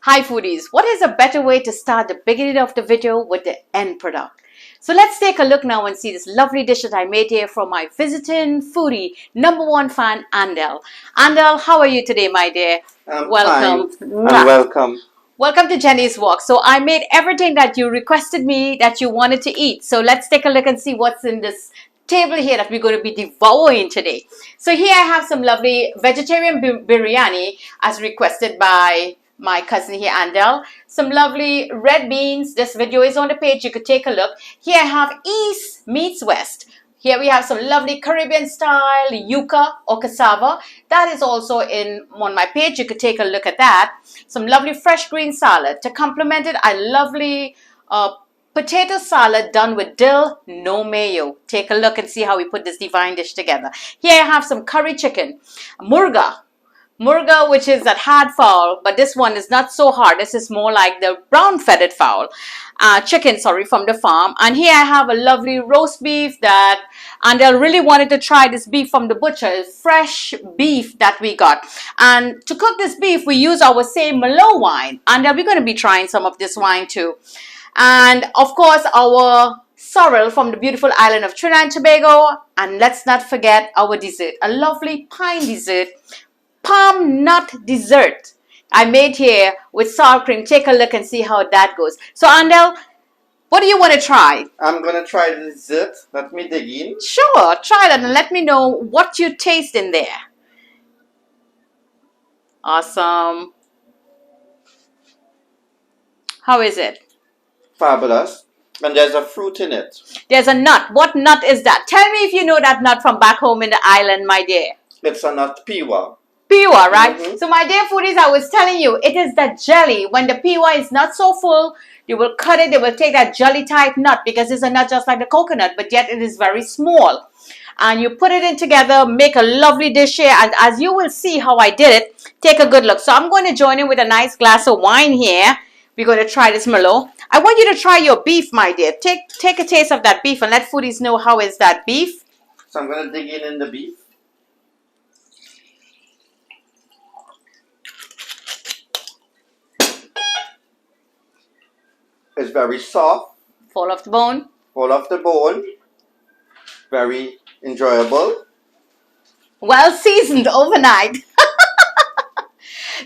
Hi foodies, what is a better way to start the beginning of the video with the end product? So let's take a look now and see this lovely dish that I made here from my visiting foodie #1 fan, Andel. Andel, how are you today, my dear? Welcome. Fine. And welcome. Welcome to Jenny's Walk. So I made everything that you requested me that you wanted to eat. So let's take a look and see what's in this table here that we're going to be devouring today. So here I have some lovely vegetarian biryani as requested by my cousin here, Andel. Some lovely red beans. This video is on the page. You could take a look. Here I have East meets West. Here we have some lovely Caribbean style yuca or cassava. That is also on my page. You could take a look at that. Some lovely fresh green salad. To complement it, a lovely potato salad done with dill, no mayo. Take a look and see how we put this divine dish together. Here I have some curry chicken. Murga, which is that hard fowl, but this one is not so hard. This is more like the brown feathered fowl. Chicken, sorry, from the farm. And here I have a lovely roast beef that, and I really wanted to try this beef from the butcher, fresh beef that we got. And to cook this beef, we use our same Merlot wine. And we're going to be trying some of this wine too. And of course, our sorrel from the beautiful island of Trinidad and Tobago. And let's not forget our dessert, a lovely pine dessert. Palm nut dessert I made here with sour cream. Take a look and see how that goes. So Andel, what do you want to try? I'm going to try the dessert. Let me dig in. Sure, try that and let me know what you taste in there. Awesome. How is it? Fabulous. And there's a fruit in it. There's a nut. What nut is that? Tell me if you know that nut from back home in the island, my dear. It's a nut piwa. Piwa, right? So my dear foodies, I was telling you, it is that jelly. When the piwa is not so full, you will cut it. They will take that jelly type nut because it's a nut just like the coconut, but yet it is very small. And you put it in together, make a lovely dish here. And as you will see how I did it, take a good look. So I'm going to join in with a nice glass of wine here. We're going to try this Merlot. I want you to try your beef, my dear. Take a taste of that beef and let foodies know how is that beef. So I'm going to dig in the beef. It's very soft. Full of the bone. Full of the bone. Very enjoyable. Well seasoned overnight.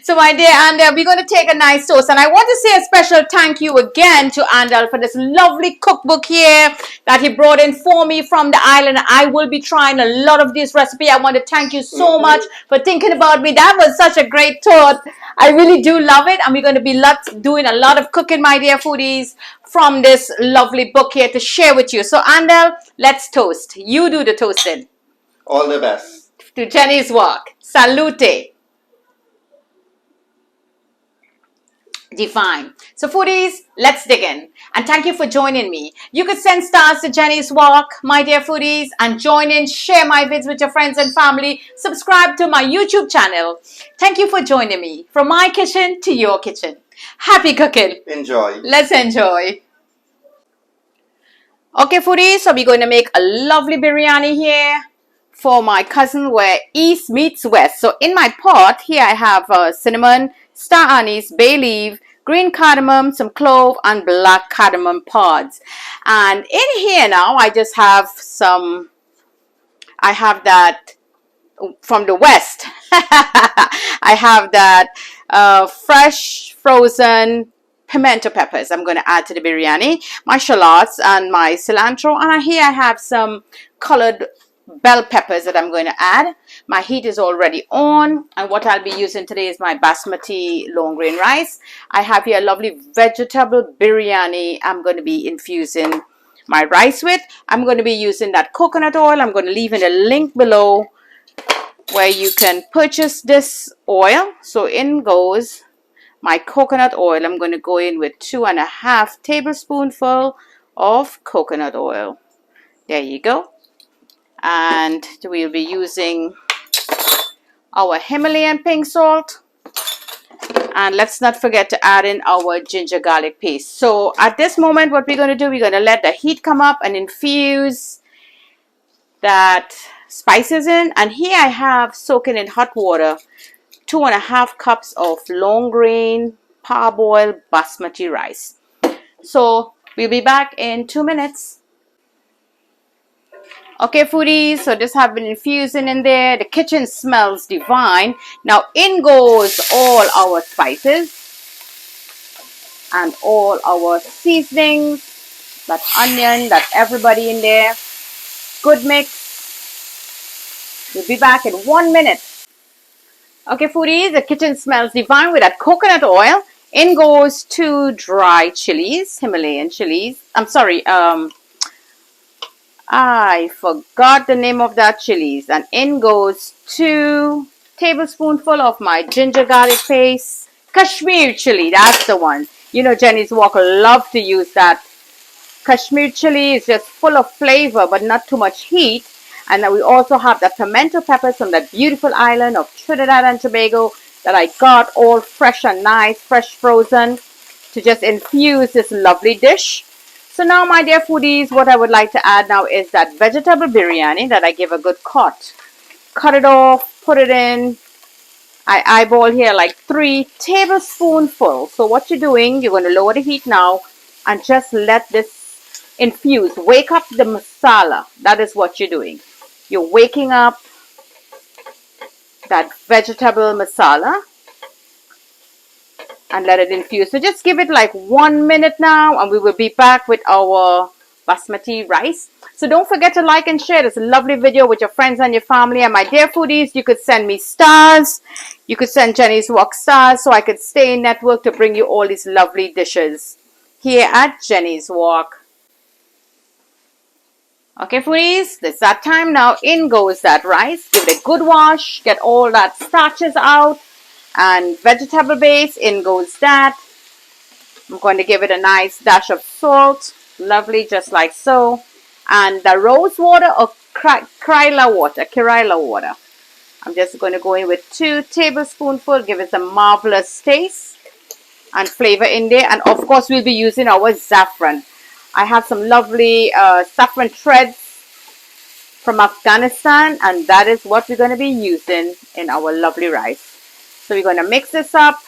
So my dear Andel, we're going to take a nice toast. And I want to say a special thank you again to Andel for this lovely cookbook here that he brought in for me from the island. I will be trying a lot of this recipe. I want to thank you so much for thinking about me. That was such a great thought. I really do love it. And we're going to be doing a lot of cooking, my dear foodies, from this lovely book here to share with you. So Andel, let's toast. You do the toasting. All the best. To Jenny's Walk. Salute. Divine. So foodies, let's dig in. And thank you for joining me. You could send stars to Jenny's Walk, my dear foodies, and join in, share my vids with your friends and family. Subscribe to my YouTube channel. Thank you for joining me. From my kitchen to your kitchen. Happy cooking. Enjoy. Let's enjoy. Okay, foodies, so we're going to make a lovely biryani here for my cousin where East meets West. So in my pot, here I have cinnamon, star anise, bay leaf, green cardamom, some clove, and black cardamom pods. And in here now, I just have I have that from the West. I have that fresh frozen pimento peppers I'm going to add to the biryani, my shallots and my cilantro. And here I have some colored bell peppers that I'm going to add. My heat is already on, and what I'll be using today is my basmati long grain rice. I have here a lovely vegetable biryani I'm going to be infusing my rice with. I'm going to be using that coconut oil. I'm going to leave in a link below where you can purchase this oil. So in goes my coconut oil. I'm going to go in with 2.5 tablespoonfuls of coconut oil. There you go. And we'll be using our Himalayan pink salt. And let's not forget to add in our ginger garlic paste. So at this moment, what we're going to do, we're going to let the heat come up and infuse that spices in. And here I have soaking in hot water 2.5 cups of long grain parboiled basmati rice. So we'll be back in 2 minutes. Okay, foodies, so this have been infusing in there. The kitchen smells divine. Now in goes all our spices and all our seasonings, that onion, that everybody in there. Good mix. We'll be back in 1 minute. Okay, foodies, the kitchen smells divine with that coconut oil. In goes 2 dry chilies, Himalayan chilies. I'm sorry, I forgot the name of that chilies. And in goes 2 tablespoonful of my ginger garlic paste. Kashmir chili, that's the one. You know, Jenny's Walker love to use that. Kashmir chili is just full of flavor, but not too much heat. And then we also have the pimento peppers from that beautiful island of Trinidad and Tobago that I got all fresh and nice, fresh frozen, to just infuse this lovely dish. So now, my dear foodies, what I would like to add now is that vegetable biryani that I give a good cut. Cut it off, put it in. I eyeball here like 3 tablespoonfuls. So what you're doing, you're going to lower the heat now and just let this infuse. Wake up the masala. That is what you're doing. You're waking up that vegetable masala and let it infuse. So just give it like 1 minute now and we will be back with our basmati rice. So don't forget to like and share this lovely video with your friends and your family. And my dear foodies, you could send me stars. You could send Jenny's Walk stars so I could stay in network to bring you all these lovely dishes here at Jenny's Walk. Okay, foodies, it's that time now. In goes that rice. Give it a good wash. Get all that starches out. And vegetable base, in goes that. I'm going to give it a nice dash of salt. Lovely, just like so. And the rose water or Kerala water. I'm just going to go in with 2 tablespoonfuls. Give it some marvelous taste and flavor in there. And of course, we'll be using our saffron. I have some lovely saffron threads from Afghanistan, and that is what we're going to be using in our lovely rice. So we're going to mix this up.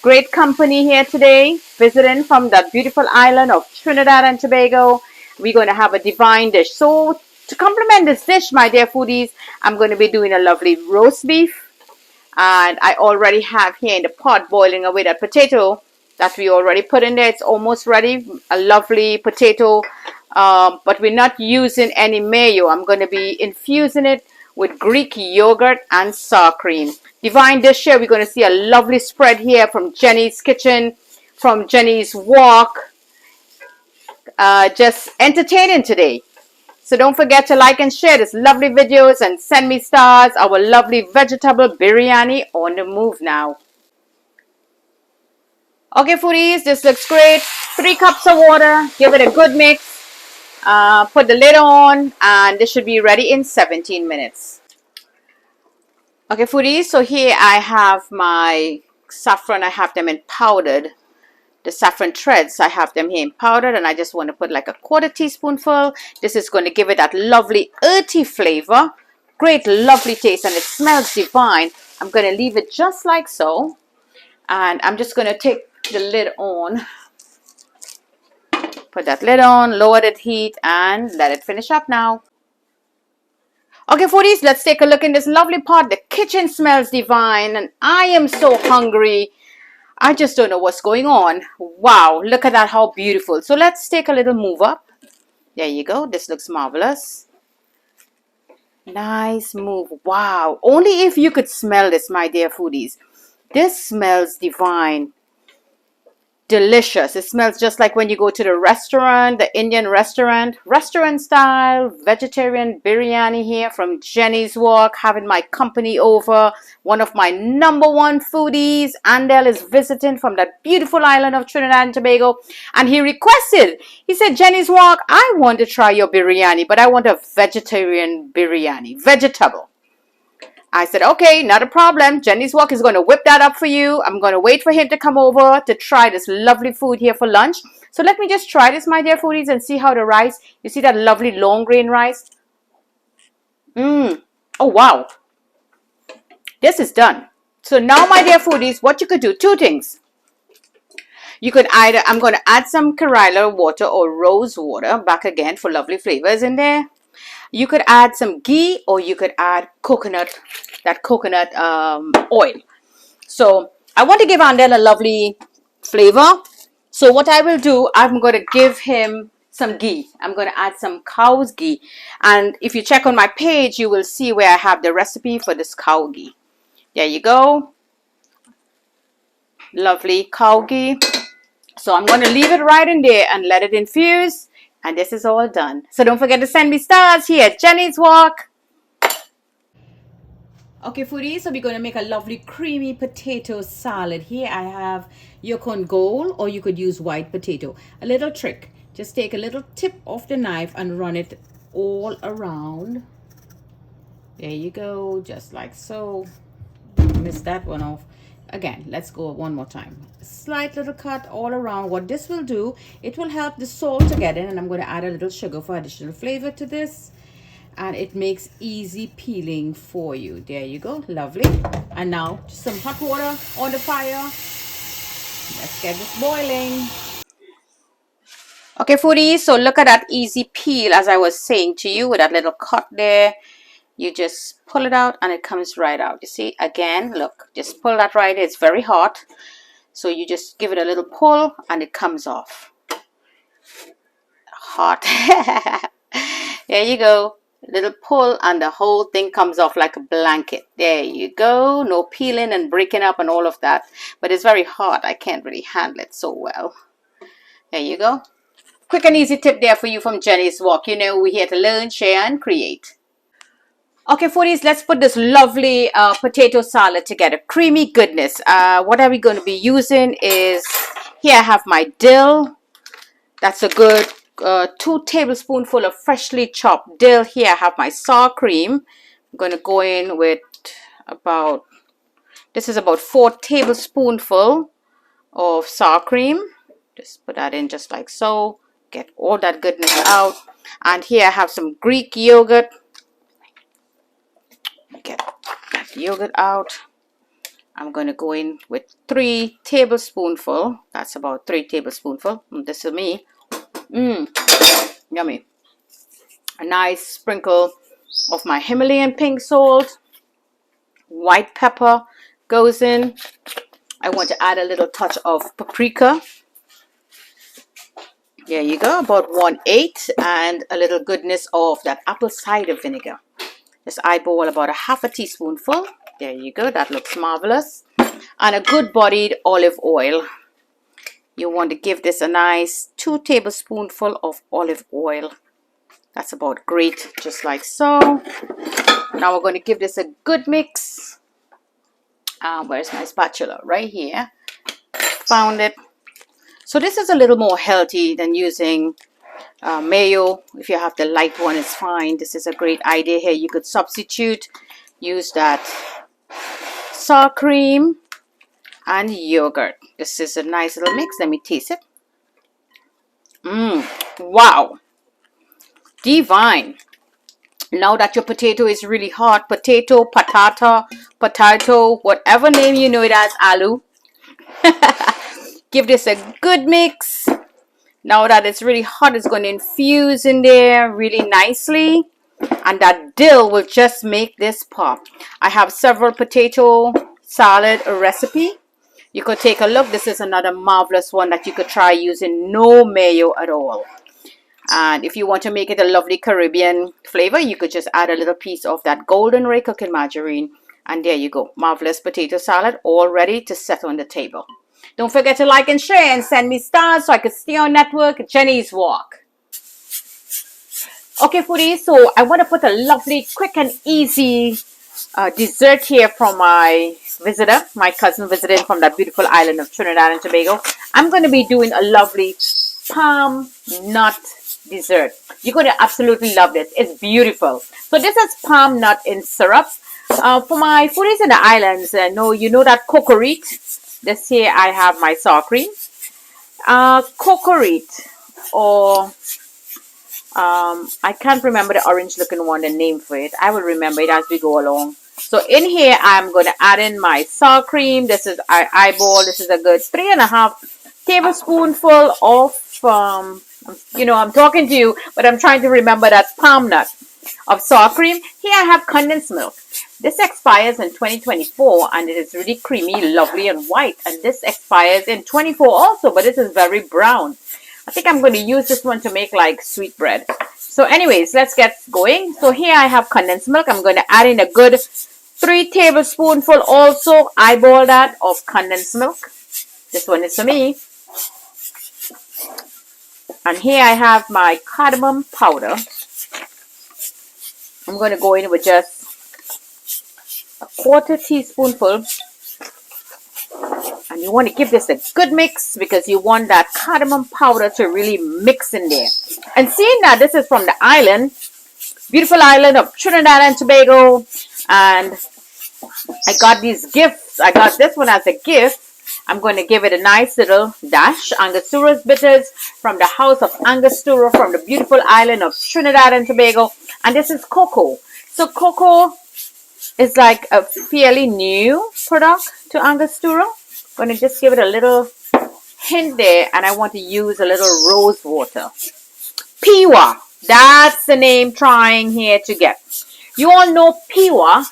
Great company here today, visiting from that beautiful island of Trinidad and Tobago. We're going to have a divine dish. So to complement this dish, my dear foodies, I'm going to be doing a lovely roast beef. And I already have here in the pot boiling away that potato that we already put in there. It's almost ready. A lovely potato, but we're not using any mayo. I'm going to be infusing it with Greek yogurt and sour cream. Divine dish here. We're going to see a lovely spread here from Jenny's Kitchen, from Jenny's Walk. Just entertaining today. So don't forget to like and share this lovely videos and send me stars. Our lovely vegetable biryani on the move now. Okay, foodies, this looks great. 3 cups of water. Give it a good mix. Put the lid on, and this should be ready in 17 minutes. Okay, foodies, so here I have my saffron. I have them in powdered. The saffron threads, I have them here in powdered, and I just want to put like a 1/4 teaspoonful. This is going to give it that lovely earthy flavor. Great, lovely taste, and it smells divine. I'm going to leave it just like so. And I'm just going to take the lid on. Put that lid on, lower the heat, and let it finish up now. Okay, foodies, let's take a look in this lovely pot. The kitchen smells divine, and I am so hungry. I just don't know what's going on. Wow, look at that, how beautiful. So let's take a little move up. There you go. This looks marvelous. Nice move. Wow. Only if you could smell this, my dear foodies. This smells divine. Delicious. It smells just like when you go to the restaurant, the Indian restaurant style vegetarian biryani here from Jenny's Walk, having my company over. One of my #1 foodies, Andel, is visiting from that beautiful island of Trinidad and Tobago, and he requested, he said, Jenny's Walk, I want to try your biryani, but I want a vegetarian biryani, vegetable. I said, okay, not a problem. Jenny's Walk is going to whip that up for you. I'm going to wait for him to come over to try this lovely food here for lunch. So let me just try this, my dear foodies, and see how the rice, you see that lovely long grain rice? Oh, wow. This is done. So now, my dear foodies, what you could do, 2 things. You could either, I'm going to add some Kerala water or rose water back again for lovely flavors in there. You could add some ghee or you could add coconut oil. So I want to give Andel a lovely flavor. So what I will do, I'm going to give him some ghee. I'm going to add some cow's ghee. And if you check on my page, you will see where I have the recipe for this cow ghee. There you go. Lovely cow ghee. So I'm going to leave it right in there and let it infuse. And this is all done. So don't forget to send me stars here at Jenny's Walk. Okay, foodies, so we're going to make a lovely creamy potato salad. Here I have yolk gold, or you could use white potato. A little trick, just take a little tip of the knife and run it all around. There you go, just like so. Missed that one off. Again, let's go one more time. Slight little cut all around. What this will do, it will help the salt to get in, and I'm going to add a little sugar for additional flavor to this. And it makes easy peeling for you. There you go, lovely. And now just some hot water on the fire. Let's get this boiling. Okay, foodies, so look at that easy peel, as I was saying to you, with that little cut there. You just pull it out and it comes right out. You see, again, look, just pull that right. It's very hot, so you just give it a little pull and it comes off. Hot. There you go. Little pull and the whole thing comes off like a blanket. There you go. No peeling and breaking up and all of that. But it's very hot. I can't really handle it so well. There you go. Quick and easy tip there for you from Jenny's Walk. You know, we're here to learn, share, and create. Okay, foodies, let's put this lovely potato salad together. Creamy goodness. What are we going to be using is, here I have my dill. That's a good 2 tablespoonfuls of freshly chopped dill. Here I have my sour cream. I'm going to go in with about, this is about 4 tablespoonfuls of sour cream. Just put that in just like so. Get all that goodness out. And here I have some Greek yogurt. Get that yogurt out. I'm going to go in with 3 tablespoonfuls. That's about 3 tablespoonfuls. This is me. Yummy. A nice sprinkle of my Himalayan pink salt. White pepper goes in. I want to add a little touch of paprika. There you go, about 1/8, and a little goodness of that apple cider vinegar. Just eyeball about a half a teaspoonful. There you go, that looks marvelous. And a good bodied olive oil. You want to give this a nice 2 tablespoonfuls of olive oil. That's about great, just like so. Now we're going to give this a good mix. Where's my spatula? Right here. Found it. So this is a little more healthy than using mayo. If you have the light one, it's fine. This is a great idea here. You could substitute, use that sour cream and yogurt. This is a nice little mix. Let me taste it. Wow. Divine. Now that your potato is really hot, potato, potato, whatever name you know it as, aloo. Give this a good mix. Now that it's really hot, it's going to infuse in there really nicely. And that dill will just make this pop. I have several potato salad recipe. You could take a look. This is another marvelous one that you could try using no mayo at all. And if you want to make it a lovely Caribbean flavor, you could just add a little piece of that golden ray cooking margarine. And there you go. Marvelous potato salad all ready to set on the table. Don't forget to like and share and send me stars so I can stay on network. Jenny's Walk. Okay, foodies, so I want to put a lovely, quick and easy dessert here from my visitor, my cousin visiting from that beautiful island of Trinidad and Tobago. I'm going to be doing a lovely palm nut dessert. You're going to absolutely love this. It's beautiful. So this is palm nut in syrup. For my foodies in the islands, you know that cocorit. This here I have my sour cream. Cocorit, or I can't remember the orange looking one, the name for it. I will remember it as we go along. So in here I'm going to add in my sour cream. This is I eyeball. This is a good 3.5 tablespoonful of, I'm talking to you, but I'm trying to remember that palm nut of sour cream. Here I have condensed milk. This expires in 2024 and it is really creamy, lovely and white. And this expires in 24 also, but this is very brown. I think I'm going to use this one to make like sweet bread. So anyways, let's get going. So here I have condensed milk. I'm going to add in a good 3 tablespoonful also, eyeball that, of condensed milk. This one is for me. And here I have my cardamom powder. I'm going to go in with just a 1/4 teaspoonful. And you want to give this a good mix because you want that cardamom powder to really mix in there. And seeing that this is from the island, beautiful island of Trinidad and Tobago, and I got these gifts. I got this one as a gift. I'm going to give it a nice little dash. Angostura bitters from the house of Angostura from the beautiful island of Trinidad and Tobago. And this is cocoa. So cocoa is like a fairly new product to Angostura. I'm going to just give it a little hint there. And I want to use a little rose water. Piwa. That's the name trying here to get. You all know piwa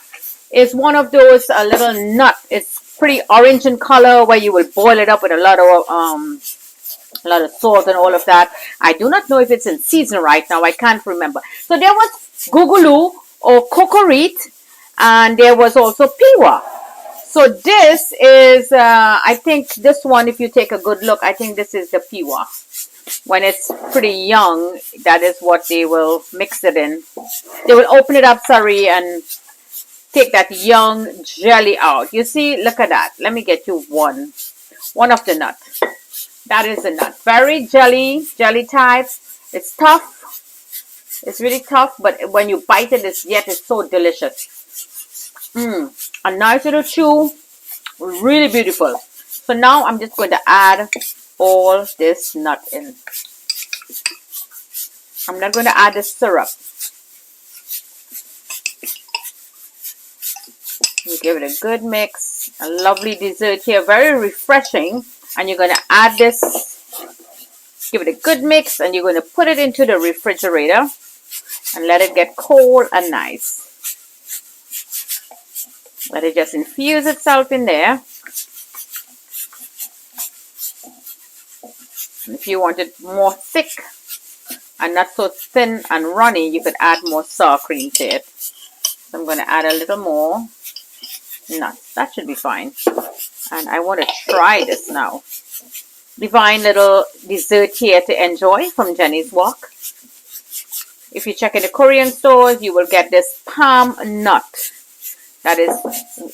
is one of those little nut. It's pretty orange in color where you will boil it up with a lot of salt and all of that. I do not know if it's in season right now. I can't remember. So there was gugulu or cocorite and there was also piwa. So this is, I think this one, if you take a good look, I think this is the piwa. When it's pretty young, that is what they will mix it in. They will open it up, sorry, and take that young jelly out. You see, look at that. Let me get you one of the nut. That is the nut. Very jelly type. It's tough. It's really tough, but when you bite it, it's so delicious. A nice little chew. Really beautiful. So now I'm just going to add all this nut in. I'm not going to add the syrup. You give it a good mix. A lovely dessert here. Very refreshing. And you're going to add this. Give it a good mix. And you're going to put it into the refrigerator. And let it get cold and nice. Let it just infuse itself in there. And if you want it more thick and not so thin and runny, you could add more sour cream to it. So I'm going to add a little more nuts. That should be fine. And I want to try this now. Divine little dessert here to enjoy from Jenny's Walk. If you check in the Korean stores, you will get this palm nut. That is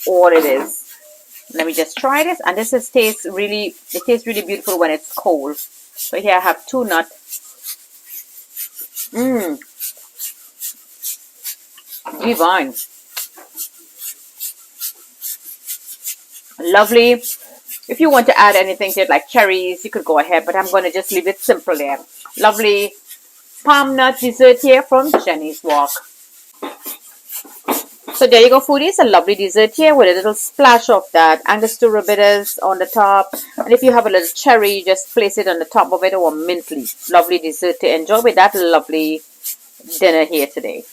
all it is. Let me just try this. And this tastes really beautiful when it's cold. So here I have 2 nuts. Divine. Lovely. If you want to add anything to it like cherries, you could go ahead, but I'm going to just leave it simple there. Lovely palm nut dessert here from Jenny's Walk. So there you go, foodies. A lovely dessert here with a little splash of that Angostura bitters on the top. And if you have a little cherry, just place it on the top of it, or mint leaf. Lovely dessert to enjoy with that lovely dinner here today.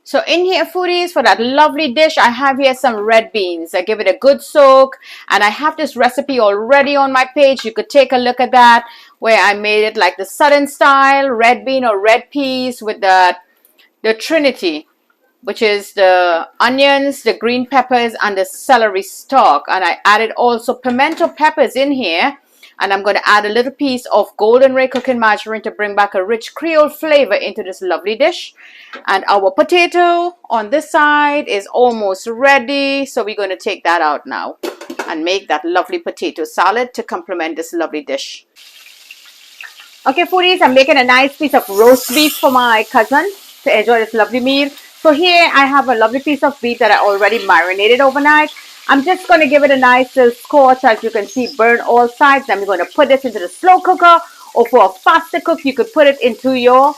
So in here, foodies, for that lovely dish, I have here some red beans. I give it a good soak. And I have this recipe already on my page. You could take a look at that, where I made it like the Southern style, red bean or red peas with the Trinity, which is the onions, the green peppers, and the celery stalk. And I added also pimento peppers in here. And I'm going to add a little piece of golden ray cooking margarine to bring back a rich Creole flavor into this lovely dish. And our potato on this side is almost ready. So we're going to take that out now and make that lovely potato salad to complement this lovely dish. Okay, foodies, I'm making a nice piece of roast beef for my cousin to enjoy this lovely meal. So here I have a lovely piece of beef that I already marinated overnight. I'm just going to give it a nice little scorch, as you can see, burn all sides. Then we're going to put this into the slow cooker, or for a faster cook, you could put it into your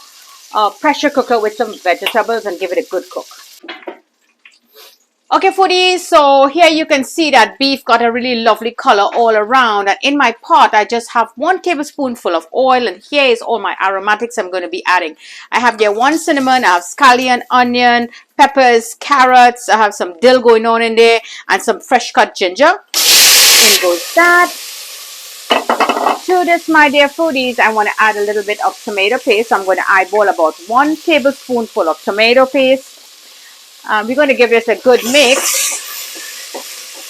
pressure cooker with some vegetables and give it a good cook. Okay, foodies, so here you can see that beef got a really lovely color all around. And in my pot, I just have 1 tablespoonful of oil. And here is all my aromatics I'm going to be adding. I have there 1 cinnamon, I have scallion, onion, peppers, carrots. I have some dill going on in there and some fresh cut ginger. In goes that. To this, my dear foodies, I want to add a little bit of tomato paste. I'm going to eyeball about 1 tablespoonful of tomato paste. We're going to give this a good mix.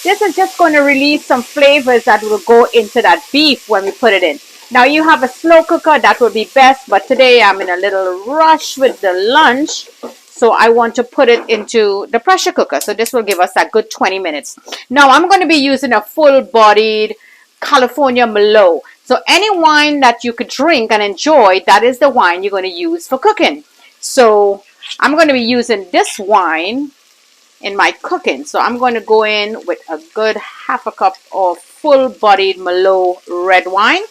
This is just going to release some flavors that will go into that beef when we put it in. Now you have a slow cooker, that would be best, but today I'm in a little rush with the lunch, so I want to put it into the pressure cooker. So this will give us a good 20 minutes. Now I'm going to be using a full-bodied California Merlot. So any wine that you could drink and enjoy, that is the wine you're going to use for cooking. So I'm going to be using this wine in my cooking. So I'm going to go in with a good half a cup of full-bodied Merlot red wine.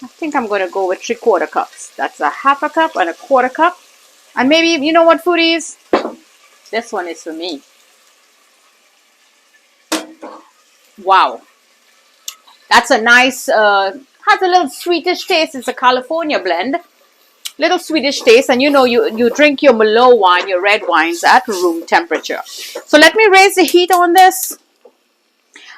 I think I'm going to go with 3/4 cups. That's a half a cup and a 1/4 cup. And maybe, you know what, foodies? This one is for me. Wow. That's a nice, has a little sweetish taste. It's a California blend. Little Swedish taste, and you know you drink your Merlot wine, your red wines at room temperature. So let me raise the heat on this,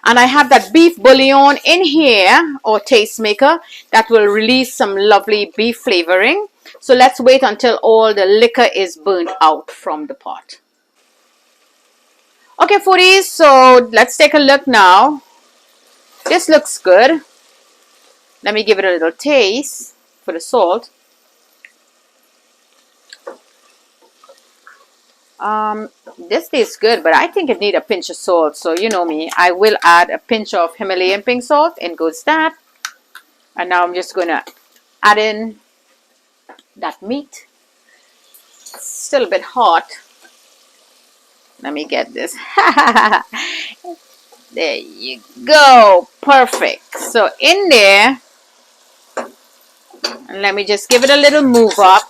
and I have that beef bouillon in here, or tastemaker, that will release some lovely beef flavoring. So let's wait until all the liquor is burnt out from the pot. Okay, foodies, so let's take a look now. This looks good. Let me give it a little taste for the salt. This tastes good, but I think it needs a pinch of salt. So you know me, I will add a pinch of Himalayan pink salt. In goes that. And now I'm just going to add in that meat. It's still a bit hot. Let me get this. There you go. Perfect. So in there, and let me just give it a little move up.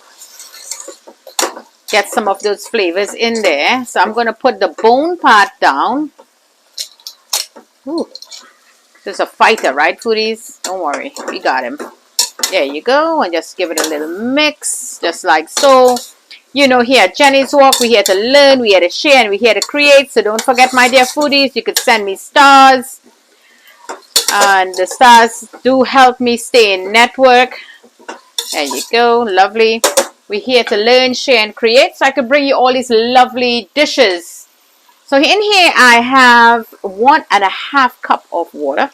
Get some of those flavors in there. So I'm going to put the bone part down. Ooh, this is a fighter, right, foodies? Don't worry, we got him. There you go. And just give it a little mix, just like so. You know, here at Jenny's Walk, we're here to learn, we're here to share, and we're here to create. So don't forget, my dear foodies, you could send me stars. And the stars do help me stay in network. There you go. Lovely. We're here to learn, share, and create. So I could bring you all these lovely dishes. So in here I have 1.5 cup of water.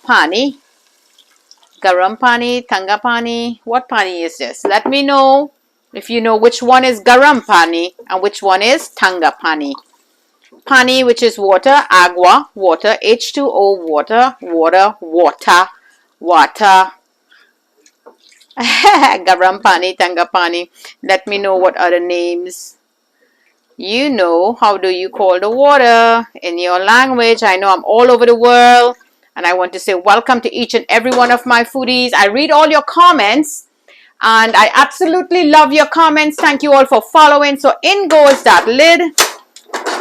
Pani. Garam pani, tanga pani. What pani is this? Let me know if you know which one is garam pani and which one is tanga pani. Pani, which is water, agua, water, H2O, water, water, water, water. Garam pani, tanga pani. Let me know what other names you know. How do you call the water in your language? I know I'm all over the world, and I want to say welcome to each and every one of my foodies. I read all your comments, and I absolutely love your comments. Thank you all for following. So in goes that lid.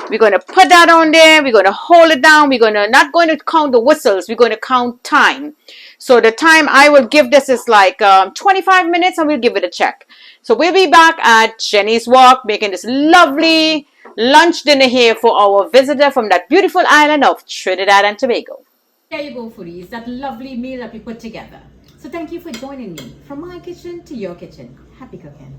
We're going to put that on there. We're going to hold it down. We're not going to count the whistles. We're going to count time. So the time I will give this is like 25 minutes, and we'll give it a check. So we'll be back at Jenny's Walk making this lovely lunch dinner here for our visitor from that beautiful island of Trinidad and Tobago. There you go, foodies. That lovely meal that we put together. So thank you for joining me from my kitchen to your kitchen. Happy cooking.